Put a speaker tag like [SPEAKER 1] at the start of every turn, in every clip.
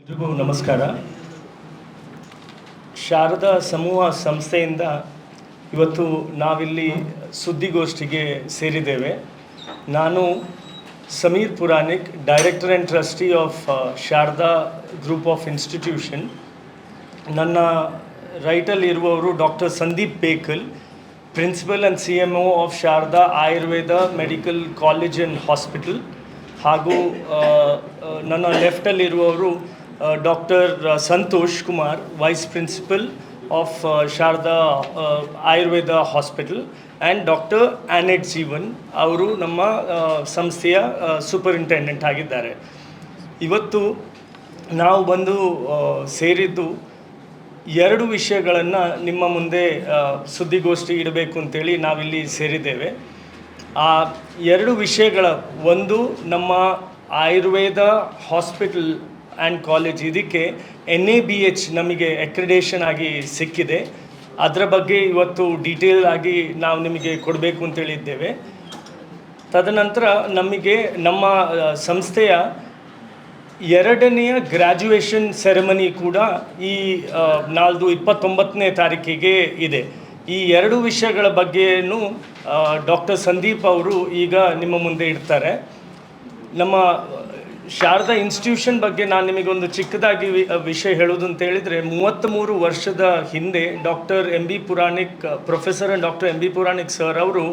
[SPEAKER 1] ಎಲ್ರಿಗೂ ನಮಸ್ಕಾರ. ಶಾರದಾ ಸಮೂಹ ಸಂಸ್ಥೆಯಿಂದ ಇವತ್ತು ನಾವಿಲ್ಲಿ ಸುದ್ದಿಗೋಷ್ಠಿಗೆ ಸೇರಿದ್ದೇವೆ. ನಾನು Sameer Puranik, director and trustee of Sharada group of institution. ನನ್ನ ರೈಟಲ್ಲಿ ಇರುವವರು doctor Sandeep Bekal, principal and CMO of Sharada Ayurveda medical college and hospital. ಹಾಗೂ ನನ್ನ ಲೆಫ್ಟಲ್ಲಿರುವವರು doctor Santosh Kumar, vice principal of Sharada Ayurveda hospital, and doctor Annette Jeevan, ಅವರು ನಮ್ಮ ಸಂಸ್ಥೆಯ ಸೂಪರಿಂಟೆಂಡೆಂಟ್ ಆಗಿದ್ದಾರೆ. ಇವತ್ತು ನಾವು ಬಂದು ಸೇರಿದ್ದು ಎರಡು ವಿಷಯಗಳನ್ನು ನಿಮ್ಮ ಮುಂದೆ ಸುದ್ದಿಗೋಷ್ಠಿ ಇಡಬೇಕು ಅಂತೇಳಿ ನಾವಿಲ್ಲಿ ಸೇರಿದ್ದೇವೆ. ಆ ಎರಡು ವಿಷಯಗಳ ಒಂದು, ನಮ್ಮ ಆಯುರ್ವೇದ ಹಾಸ್ಪಿಟಲ್ ಆ್ಯಂಡ್ ಕಾಲೇಜ್, ಇದಕ್ಕೆ NABH ನಮಗೆ ಅಕ್ರಿಡೇಷನ್ ಆಗಿ ಸಿಕ್ಕಿದೆ. ಅದರ ಬಗ್ಗೆ ಇವತ್ತು ಡೀಟೇಲ್ ಆಗಿ ನಾವು ನಿಮಗೆ ಕೊಡಬೇಕು ಅಂತೇಳಿದ್ದೇವೆ. ತದನಂತರ ನಮ್ಮ ಸಂಸ್ಥೆಯ ಎರಡನೆಯ ಗ್ರ್ಯಾಜುಯೇಷನ್ ಸೆರೆಮನಿ ಕೂಡ ಈ 29ನೇ ತಾರೀಕಿಗೆ ಇದೆ. ಈ ಎರಡು ವಿಷಯಗಳ ಬಗ್ಗೆಯೂ ಡಾಕ್ಟರ್ ಸಂದೀಪ್ ಅವರು ಈಗ ನಿಮ್ಮ ಮುಂದೆ ಇಡ್ತಾರೆ. ನಮ್ಮ ಶಾರದಾ ಇನ್ಸ್ಟಿಟ್ಯೂಷನ್ ಬಗ್ಗೆ ನಾನು ನಿಮಗೊಂದು ಚಿಕ್ಕದಾಗಿ ವಿಷಯ ಹೇಳೋದು ಅಂತ ಹೇಳಿದರೆ, 33 ವರ್ಷದ ಹಿಂದೆ doctor MB Puranik, professor doctor MB Puranik sir ಅವರು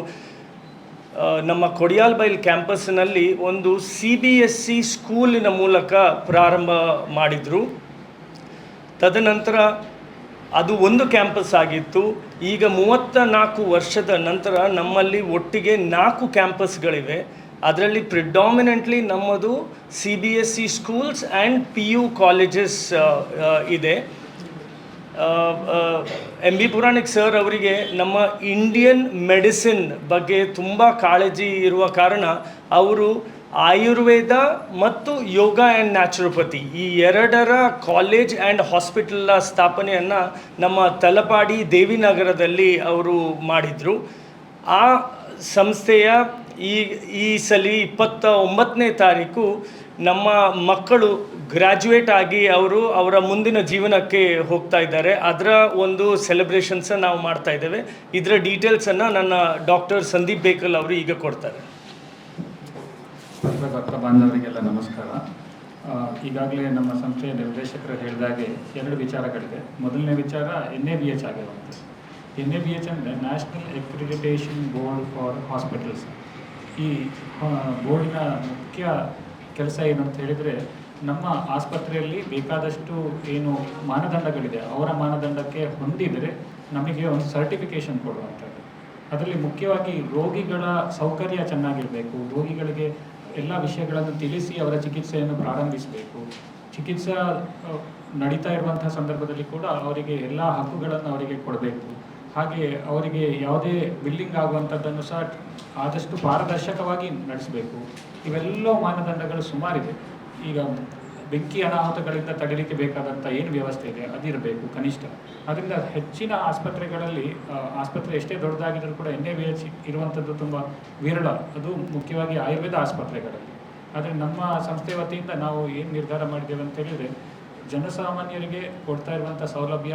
[SPEAKER 1] ನಮ್ಮ ಕೊಡಿಯಾಲ್ಬೈಲ್ ಕ್ಯಾಂಪಸ್ನಲ್ಲಿ ಒಂದು CBSE ಸ್ಕೂಲಿನ ಮೂಲಕ ಪ್ರಾರಂಭ ಮಾಡಿದರು. ತದನಂತರ ಅದು ಒಂದು ಕ್ಯಾಂಪಸ್ ಆಗಿತ್ತು. ಈಗ 34 ವರ್ಷದ ನಂತರ ನಮ್ಮಲ್ಲಿ ಒಟ್ಟಿಗೆ 4 ಕ್ಯಾಂಪಸ್ಗಳಿವೆ. ಅದರಲ್ಲಿ ಪ್ರಿಡಾಮಿನೆಂಟ್ಲಿ ನಮ್ಮದು CBSE schools and PU colleges ಇದೆ. MB ಪುರಾಣಿಕ್ ಸರ್ ಅವರಿಗೆ ನಮ್ಮ ಇಂಡಿಯನ್ ಮೆಡಿಸಿನ್ ಬಗ್ಗೆ ತುಂಬ ಕಾಳಜಿ ಇರುವ ಕಾರಣ ಅವರು ಆಯುರ್ವೇದ ಮತ್ತು ಯೋಗ ಆ್ಯಂಡ್ ನ್ಯಾಚುರೋಪತಿ ಈ ಎರಡರ ಕಾಲೇಜ್ ಆ್ಯಂಡ್ ಹಾಸ್ಪಿಟಲ್ ಸ್ಥಾಪನೆಯನ್ನು ನಮ್ಮ ತಲಪಾಡಿ ದೇವಿನಗರದಲ್ಲಿ ಅವರು ಮಾಡಿದರು. ಆ ಸಂಸ್ಥೆಯ ಈ ಸಲ 29ನೇ ತಾರೀಕು ನಮ್ಮ ಮಕ್ಕಳು ಗ್ರ್ಯಾಜುಯೇಟ್ ಆಗಿ ಅವರ ಮುಂದಿನ ಜೀವನಕ್ಕೆ ಹೋಗ್ತಾ ಇದ್ದಾರೆ. ಅದರ ಒಂದು ಸೆಲೆಬ್ರೇಷನ್ಸನ್ನು ನಾವು ಮಾಡ್ತಾ ಇದ್ದೇವೆ. ಇದರ ಡೀಟೇಲ್ಸನ್ನು ನನ್ನ ಡಾಕ್ಟರ್ ಸಂದೀಪ್ ಬೇಕಲ್ ಅವರು ಈಗ ಕೊಡ್ತಾರೆ.
[SPEAKER 2] ಪತ್ರಕರ್ತ ಬಾಂಧವರಿಗೆಲ್ಲ ನಮಸ್ಕಾರ. ಈಗಾಗಲೇ ನಮ್ಮ ಸಂಸ್ಥೆಯ ನಿರ್ದೇಶಕರು ಹೇಳಿದಾಗೆ ಎರಡು ವಿಚಾರಗಳಿದೆ. ಮೊದಲನೇ ವಿಚಾರ NABH ಆಗಿರುವಂಥದ್ದು. NABH ಅಂದರೆ national accreditation board for hospitals. ಈ ಬೋರ್ಡಿನ ಮುಖ್ಯ ಕೆಲಸ ಏನು ಅಂತ ಹೇಳಿದರೆ, ನಮ್ಮ ಆಸ್ಪತ್ರೆಯಲ್ಲಿ ಬೇಕಾದಷ್ಟು ಏನು ಮಾನದಂಡಗಳಿದೆ ಅವರ ಮಾನದಂಡಕ್ಕೆ ಹೊಂದಿದರೆ ನಮಗೆ ಒಂದು ಸರ್ಟಿಫಿಕೇಷನ್ ಕೊಡುವಂಥದ್ದು. ಅದರಲ್ಲಿ ಮುಖ್ಯವಾಗಿ ರೋಗಿಗಳ ಸೌಕರ್ಯ ಚೆನ್ನಾಗಿರಬೇಕು, ರೋಗಿಗಳಿಗೆ ಎಲ್ಲ ವಿಷಯಗಳನ್ನು ತಿಳಿಸಿ ಅವರ ಚಿಕಿತ್ಸೆಯನ್ನು ಪ್ರಾರಂಭಿಸಬೇಕು. ಚಿಕಿತ್ಸೆ ನಡೀತಾ ಇರುವಂತಹ ಸಂದರ್ಭದಲ್ಲಿ ಕೂಡ ಅವರಿಗೆ ಎಲ್ಲ ಹಕ್ಕುಗಳನ್ನು ಅವರಿಗೆ ಕೊಡಬೇಕು. ಹಾಗೆ ಅವರಿಗೆ ಯಾವುದೇ ಬಿಲ್ಲಿಂಗ್ ಆಗುವಂಥದ್ದನ್ನು ಸಹ ಆದಷ್ಟು ಪಾರದರ್ಶಕವಾಗಿ ನಡೆಸಬೇಕು. ಇವೆಲ್ಲ ಮಾನದಂಡಗಳು ಸುಮಾರಿದೆ. ಈಗ ಬೆಂಕಿ ಅನಾಹುತಗಳಿಂದ ತಡೆಯಲಿಕ್ಕೆ ಬೇಕಾದಂಥ ಏನು ವ್ಯವಸ್ಥೆ ಇದೆ ಅದಿರಬೇಕು ಕನಿಷ್ಠ. ಅದರಿಂದ ಹೆಚ್ಚಿನ ಆಸ್ಪತ್ರೆಗಳಲ್ಲಿ, ಆಸ್ಪತ್ರೆ ಎಷ್ಟೇ ದೊಡ್ಡದಾಗಿದ್ದರೂ ಕೂಡ NABH ಇರುವಂಥದ್ದು ತುಂಬ ವಿರಳ, ಅದು ಮುಖ್ಯವಾಗಿ ಆಯುರ್ವೇದ ಆಸ್ಪತ್ರೆಗಳಲ್ಲಿ. ಆದರೆ ನಮ್ಮ ಸಂಸ್ಥೆ ವತಿಯಿಂದ ನಾವು ಏನು ನಿರ್ಧಾರ ಮಾಡಿದ್ದೇವೆ ಅಂತ ಹೇಳಿದರೆ, ಜನಸಾಮಾನ್ಯರಿಗೆ ಕೊಡ್ತಾ ಇರುವಂಥ ಸೌಲಭ್ಯ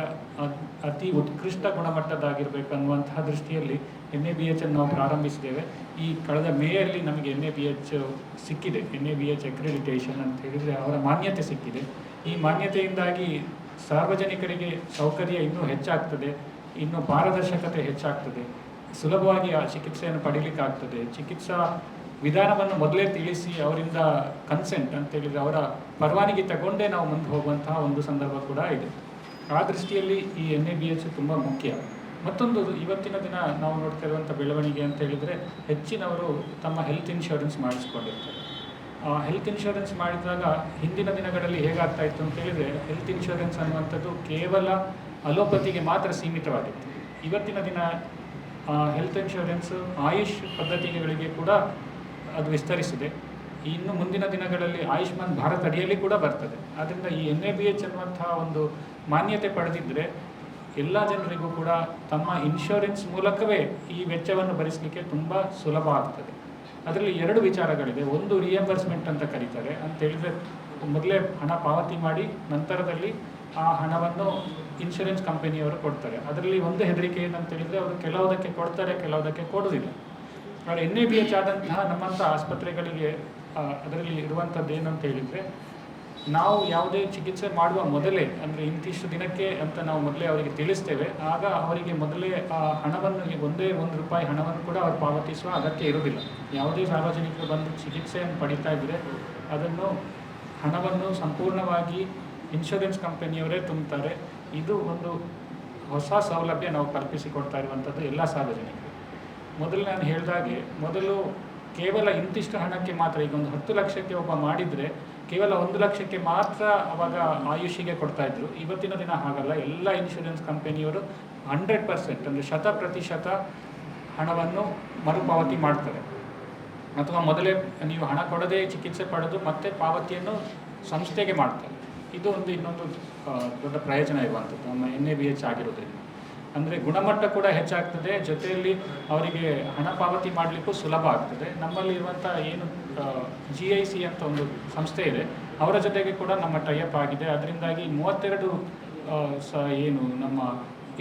[SPEAKER 2] ಅತಿ ಉತ್ಕೃಷ್ಟ ಗುಣಮಟ್ಟದ್ದಾಗಿರಬೇಕು ಅನ್ನುವಂತಹ ದೃಷ್ಟಿಯಲ್ಲಿ NABH ಅನ್ನು ನಾವು ಪ್ರಾರಂಭಿಸಿದ್ದೇವೆ. ಈ ಕಳೆದ ಮೇಯಲ್ಲಿ ನಮಗೆ NABH ಸಿಕ್ಕಿದೆ. NABH ಅಕ್ರಿಡಿಟೇಷನ್ ಅಂತ ಹೇಳಿದರೆ ಅವರ ಮಾನ್ಯತೆ ಸಿಕ್ಕಿದೆ. ಈ ಮಾನ್ಯತೆಯಿಂದಾಗಿ ಸಾರ್ವಜನಿಕರಿಗೆ ಸೌಕರ್ಯ ಇನ್ನೂ ಹೆಚ್ಚಾಗ್ತದೆ, ಇನ್ನೂ ಪಾರದರ್ಶಕತೆ ಹೆಚ್ಚಾಗ್ತದೆ, ಸುಲಭವಾಗಿ ಆ ಚಿಕಿತ್ಸೆಯನ್ನು ಪಡೀಲಿಕ್ಕಾಗ್ತದೆ. ಚಿಕಿತ್ಸಾ ವಿಧಾನವನ್ನು ಮೊದಲೇ ತಿಳಿಸಿ ಅವರಿಂದ ಕನ್ಸೆಂಟ್ ಅಂತೇಳಿದರೆ ಅವರ ಪರವಾನಗಿ ತಗೊಂಡೇ ನಾವು ಮುಂದೆ ಹೋಗುವಂತಹ ಒಂದು ಸಂದರ್ಭ ಕೂಡ ಇದೆ. ಆ ದೃಷ್ಟಿಯಲ್ಲಿ ಈ NABH ತುಂಬ ಮುಖ್ಯ. ಮತ್ತೊಂದು, ಇವತ್ತಿನ ದಿನ ನಾವು ನೋಡ್ತಾ ಇರುವಂಥ ಬೆಳವಣಿಗೆ ಅಂತ ಹೇಳಿದರೆ, ಹೆಚ್ಚಿನವರು ತಮ್ಮ ಹೆಲ್ತ್ ಇನ್ಶೂರೆನ್ಸ್ ಮಾಡಿಸ್ಕೊಂಡಿರ್ತಾರೆ. ಹೆಲ್ತ್ ಇನ್ಶೂರೆನ್ಸ್ ಮಾಡಿದಾಗ ಹಿಂದಿನ ದಿನಗಳಲ್ಲಿ ಹೇಗಾಗ್ತಾ ಇತ್ತು ಅಂತ ಹೇಳಿದರೆ, ಹೆಲ್ತ್ ಇನ್ಶೂರೆನ್ಸ್ ಅನ್ನುವಂಥದ್ದು ಕೇವಲ ಅಲೋಪತಿಗೆ ಮಾತ್ರ ಸೀಮಿತವಾಗಿತ್ತು. ಇವತ್ತಿನ ದಿನ ಹೆಲ್ತ್ ಇನ್ಶೂರೆನ್ಸ್ ಆಯುಷ್ ಪದ್ಧತಿಗಳಿಗೆ ಕೂಡ ಅದು ವಿಸ್ತರಿಸಿದೆ. ಇನ್ನು ಮುಂದಿನ ದಿನಗಳಲ್ಲಿ ಆಯುಷ್ಮಾನ್ ಭಾರತ್ ಅಡಿಯಲ್ಲಿ ಕೂಡ ಬರ್ತದೆ. ಆದ್ದರಿಂದ ಈ NABH ಅನ್ನುವಂತಹ ಒಂದು ಮಾನ್ಯತೆ ಪಡೆದಿದ್ದರೆ ಎಲ್ಲ ಜನರಿಗೂ ಕೂಡ ತಮ್ಮ ಇನ್ಶೂರೆನ್ಸ್ ಮೂಲಕವೇ ಈ ವೆಚ್ಚವನ್ನು ಭರಿಸಲಿಕ್ಕೆ ತುಂಬ ಸುಲಭ ಆಗ್ತದೆ. ಅದರಲ್ಲಿ ಎರಡು ವಿಚಾರಗಳಿದೆ. ಒಂದು ರಿಯಂಬರ್ಸ್ಮೆಂಟ್ ಅಂತ ಕರೀತಾರೆ. ಅಂತ ಹೇಳಿದರೆ ಮೊದಲೇ ಹಣ ಪಾವತಿ ಮಾಡಿ ನಂತರದಲ್ಲಿ ಆ ಹಣವನ್ನು ಇನ್ಶೂರೆನ್ಸ್ ಕಂಪನಿಯವರು ಕೊಡ್ತಾರೆ. ಅದರಲ್ಲಿ ಒಂದು ಹೆದರಿಕೆ ಏನಂತ ಹೇಳಿದರೆ, ಅವರು ಕೆಲವುದಕ್ಕೆ ಕೊಡ್ತಾರೆ, ಕೆಲವುದಕ್ಕೆ ಕೊಡೋದಿಲ್ಲ. ಆದರೆ NABH ಆದಂತಹ ನಮ್ಮಂಥ ಆಸ್ಪತ್ರೆಗಳಿಗೆ ಅದರಲ್ಲಿ ಇರುವಂಥದ್ದು ಏನಂತ ಹೇಳಿದರೆ, ನಾವು ಯಾವುದೇ ಚಿಕಿತ್ಸೆ ಮಾಡುವ ಮೊದಲೇ, ಅಂದರೆ ಇಂತಿಷ್ಟು ದಿನಕ್ಕೆ ಅಂತ ನಾವು ಮೊದಲೇ ಅವರಿಗೆ ತಿಳಿಸ್ತೇವೆ. ಆಗ ಅವರಿಗೆ ಮೊದಲೇ ಆ ಹಣವನ್ನು, ಒಂದೇ ₹1 ಹಣವನ್ನು ಕೂಡ ಅವರು ಪಾವತಿಸುವ ಅಗತ್ಯ ಇರುವುದಿಲ್ಲ. ಯಾವುದೇ ಸಾರ್ವಜನಿಕರು ಬಂದು ಚಿಕಿತ್ಸೆಯನ್ನು ಪಡಿತಾ ಇದ್ದರೆ ಅದನ್ನು ಹಣವನ್ನು ಸಂಪೂರ್ಣವಾಗಿ ಇನ್ಶೂರೆನ್ಸ್ ಕಂಪನಿಯವರೇ ತುಂಬುತ್ತಾರೆ. ಇದು ಒಂದು ಹೊಸ ಸೌಲಭ್ಯ ನಾವು ಕಲ್ಪಿಸಿಕೊಡ್ತಾ ಇರುವಂಥದ್ದು ಎಲ್ಲ ಸಾರ್ವಜನಿಕರು. ಮೊದಲು ನಾನು ಹೇಳಿದಾಗೆ, ಮೊದಲು ಕೇವಲ ಇಂತಿಷ್ಟು ಹಣಕ್ಕೆ ಮಾತ್ರ, ಈಗ ಒಂದು 10 ಲಕ್ಷಕ್ಕೆ ಒಬ್ಬ ಮಾಡಿದರೆ ಕೇವಲ 1 ಲಕ್ಷಕ್ಕೆ ಮಾತ್ರ ಅವಾಗ ಆಯುಷಿಗೆ ಕೊಡ್ತಾಯಿದ್ರು. ಇವತ್ತಿನ ದಿನ ಹಾಗಲ್ಲ. ಎಲ್ಲ ಇನ್ಶೂರೆನ್ಸ್ ಕಂಪನಿಯವರು 100%, ಅಂದರೆ 100% ಹಣವನ್ನು ಮರುಪಾವತಿ ಮಾಡ್ತಾರೆ. ಅಥವಾ ಮೊದಲೇ ನೀವು ಹಣ ಕೊಡದೇ ಚಿಕಿತ್ಸೆ ಪಡೆದು ಮತ್ತೆ ಪಾವತಿಯನ್ನು ಸಂಸ್ಥೆಗೆ ಮಾಡ್ತಾರೆ. ಇದು ಒಂದು ಇನ್ನೊಂದು ದೊಡ್ಡ ಪ್ರಯೋಜನ ಇರುವಂಥದ್ದು ನಮ್ಮ NABH ಆಗಿರೋದ್ರಿಂದ. ಅಂದರೆ ಗುಣಮಟ್ಟ ಕೂಡ ಹೆಚ್ಚಾಗ್ತದೆ, ಜೊತೆಯಲ್ಲಿ ಅವರಿಗೆ ಹಣ ಪಾವತಿ ಮಾಡಲಿಕ್ಕೂ ಸುಲಭ ಆಗ್ತದೆ. ನಮ್ಮಲ್ಲಿ ಇರುವಂಥ ಏನು GIC ಅಂತ ಒಂದು ಸಂಸ್ಥೆ ಇದೆ, ಅವರ ಜೊತೆಗೆ ಕೂಡ ನಮ್ಮ ಟೈಅಪ್ ಆಗಿದೆ. ಅದರಿಂದಾಗಿ 32 ಏನು ನಮ್ಮ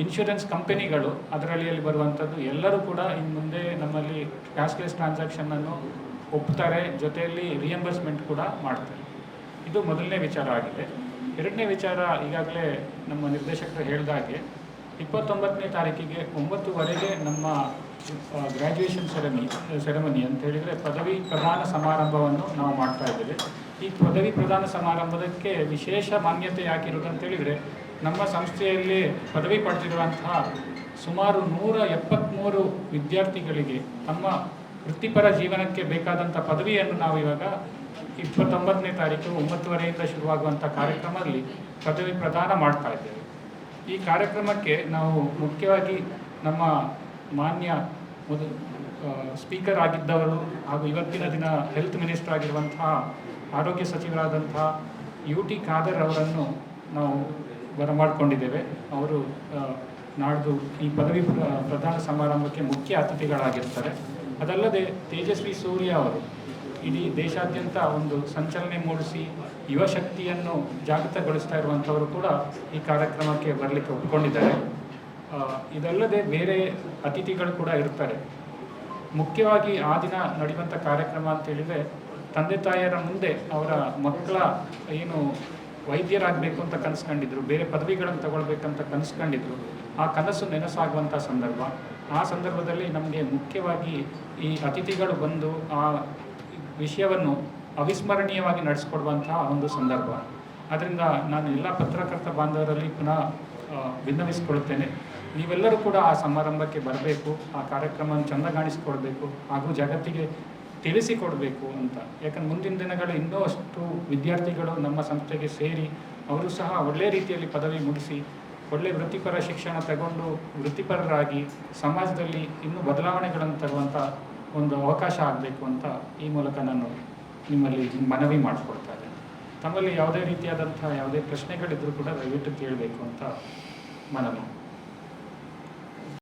[SPEAKER 2] ಇನ್ಶೂರೆನ್ಸ್ ಕಂಪನಿಗಳು ಅದರಲ್ಲಿ ಬರುವಂಥದ್ದು ಎಲ್ಲರೂ ಕೂಡ ಇನ್ನು ಮುಂದೆ ನಮ್ಮಲ್ಲಿ ಕ್ಯಾಶ್ಲೆಸ್ ಟ್ರಾನ್ಸಾಕ್ಷನನ್ನು ಒಪ್ತಾರೆ, ಜೊತೆಯಲ್ಲಿ ರಿಯಂಬರ್ಸ್ಮೆಂಟ್ ಕೂಡ ಮಾಡ್ತಾರೆ. ಇದು ಮೊದಲನೇ ವಿಚಾರ ಆಗಿದೆ. ಎರಡನೇ ವಿಚಾರ, ಈಗಾಗಲೇ ನಮ್ಮ ನಿರ್ದೇಶಕರು ಹೇಳಿದಾಗೆ 29ನೇ ತಾರೀಕಿಗೆ 9:00ವರೆಗೆ ನಮ್ಮ ಗ್ರ್ಯಾಜುಯೇಷನ್ ಸೆರೆಮನಿ ಅಂತ ಹೇಳಿದರೆ ಪದವಿ ಪ್ರದಾನ ಸಮಾರಂಭವನ್ನು ನಾವು ಮಾಡ್ತಾ ಇದ್ದೇವೆ. ಈ ಪದವಿ ಪ್ರದಾನ ಸಮಾರಂಭಕ್ಕೆ ವಿಶೇಷ ಮಾನ್ಯತೆ ಯಾಕಿರುವುದು ಹೇಳಿದರೆ, ನಮ್ಮ ಸಂಸ್ಥೆಯಲ್ಲಿ ಪದವಿ ಪಡೆದಿರುವಂತಹ ಸುಮಾರು 173 ವಿದ್ಯಾರ್ಥಿಗಳಿಗೆ ತಮ್ಮ ವೃತ್ತಿಪರ ಜೀವನಕ್ಕೆ ಬೇಕಾದಂಥ ಪದವಿಯನ್ನು ನಾವು ಇವಾಗ 29ನೇ ತಾರೀಕು 9:00ವರೆಯಿಂದ ಶುರುವಾಗುವಂಥ ಕಾರ್ಯಕ್ರಮದಲ್ಲಿ ಪದವಿ ಪ್ರದಾನ ಮಾಡ್ತಾ ಇದ್ದೇವೆ. ಈ ಕಾರ್ಯಕ್ರಮಕ್ಕೆ ನಾವು ಮುಖ್ಯವಾಗಿ ನಮ್ಮ ಮಾನ್ಯ ಸ್ಪೀಕರ್ ಆಗಿದ್ದವರು ಹಾಗೂ ಇವತ್ತಿನ ದಿನ ಹೆಲ್ತ್ ಮಿನಿಸ್ಟರ್ ಆಗಿರುವಂತಹ ಆರೋಗ್ಯ ಸಚಿವರಾದಂತಹ UT ಖಾದರ್ ಅವರನ್ನು ನಾವು ಬರಮಾಡಿಕೊಂಡಿದ್ದೇವೆ. ಅವರು ನಾಡ್ದು ಈ ಪದವಿ ಪ್ರದಾನ ಸಮಾರಂಭಕ್ಕೆ ಮುಖ್ಯ ಅತಿಥಿಗಳಾಗಿರ್ತಾರೆ. ಅದಲ್ಲದೆ ತೇಜಸ್ವಿ ಸೂರ್ಯ ಅವರು ಇಡೀ ದೇಶಾದ್ಯಂತ ಒಂದು ಸಂಚಲನೆ ಮೂಡಿಸಿ ಯುವ ಶಕ್ತಿಯನ್ನು ಜಾಗೃತಗೊಳಿಸ್ತಾ ಇರುವಂಥವರು ಕೂಡ ಈ ಕಾರ್ಯಕ್ರಮಕ್ಕೆ ಬರಲಿಕ್ಕೆ ಒಪ್ಪಿಕೊಂಡಿದ್ದಾರೆ. ಇದಲ್ಲದೆ ಬೇರೆ ಅತಿಥಿಗಳು ಕೂಡ ಇರ್ತಾರೆ. ಮುಖ್ಯವಾಗಿ ಆ ದಿನ ನಡೆಯುವಂಥ ಕಾರ್ಯಕ್ರಮ ಅಂತ ಹೇಳಿದರೆ, ತಂದೆ ತಾಯಿಯರ ಮುಂದೆ ಅವರ ಮಕ್ಕಳ ಏನು ವೈದ್ಯರಾಗಬೇಕು ಅಂತ ಕನಸ್ಕೊಂಡಿದ್ರು, ಬೇರೆ ಪದವಿಗಳನ್ನು ತಗೊಳ್ಬೇಕಂತ ಕನಸ್ಕೊಂಡಿದ್ರು, ಆ ಕನಸು ನೆನಸಾಗುವಂಥ ಸಂದರ್ಭ. ಆ ಸಂದರ್ಭದಲ್ಲಿ ನಮಗೆ ಮುಖ್ಯವಾಗಿ ಈ ಅತಿಥಿಗಳು ಬಂದು ಆ ವಿಷಯವನ್ನು ಅವಿಸ್ಮರಣೀಯವಾಗಿ ನಡೆಸಿಕೊಡುವಂತಹ ಒಂದು ಸಂದರ್ಭ. ಆದ್ದರಿಂದ ನಾನು ಎಲ್ಲ ಪತ್ರಕರ್ತ ಬಾಂಧವರಲ್ಲಿ ಪುನಃ ವಿನ್ನವಿಸಿಕೊಳ್ಳುತ್ತೇನೆ, ನೀವೆಲ್ಲರೂ ಕೂಡ ಆ ಸಮಾರಂಭಕ್ಕೆ ಬರಬೇಕು, ಆ ಕಾರ್ಯಕ್ರಮವನ್ನು ಚೆಂದಗಾಣಿಸಿಕೊಡ್ಬೇಕು ಹಾಗೂ ಜಗತ್ತಿಗೆ ತಿಳಿಸಿಕೊಡಬೇಕು ಅಂತ. ಯಾಕಂದ್ರೆ ಮುಂದಿನ ದಿನಗಳು ಇನ್ನೂ ಅಷ್ಟು ವಿದ್ಯಾರ್ಥಿಗಳು ನಮ್ಮ ಸಂಸ್ಥೆಗೆ ಸೇರಿ ಅವರು ಸಹ ಒಳ್ಳೆಯ ರೀತಿಯಲ್ಲಿ ಪದವಿ ಮುಗಿಸಿ ಒಳ್ಳೆಯ ವೃತ್ತಿಪರ ಶಿಕ್ಷಣ ತಗೊಂಡು ವೃತ್ತಿಪರರಾಗಿ ಸಮಾಜದಲ್ಲಿ ಇನ್ನೂ ಬದಲಾವಣೆಗಳನ್ನು ತರುವಂಥ ಒಂದು ಅವಕಾಶ ಆಗಬೇಕು ಅಂತ ಈ ಮೂಲಕ ನಾನು ನಿಮ್ಮಲ್ಲಿ ಮನವಿ ಮಾಡಿಕೊಡ್ತಾ ಇದ್ದೇನೆ. ತಮ್ಮಲ್ಲಿ ಯಾವುದೇ ರೀತಿಯಾದಂಥ ಯಾವುದೇ ಪ್ರಶ್ನೆಗಳಿದ್ದರೂ ಕೂಡ ದಯವಿಟ್ಟು ಕೇಳಬೇಕು ಅಂತ ಮನವಿ.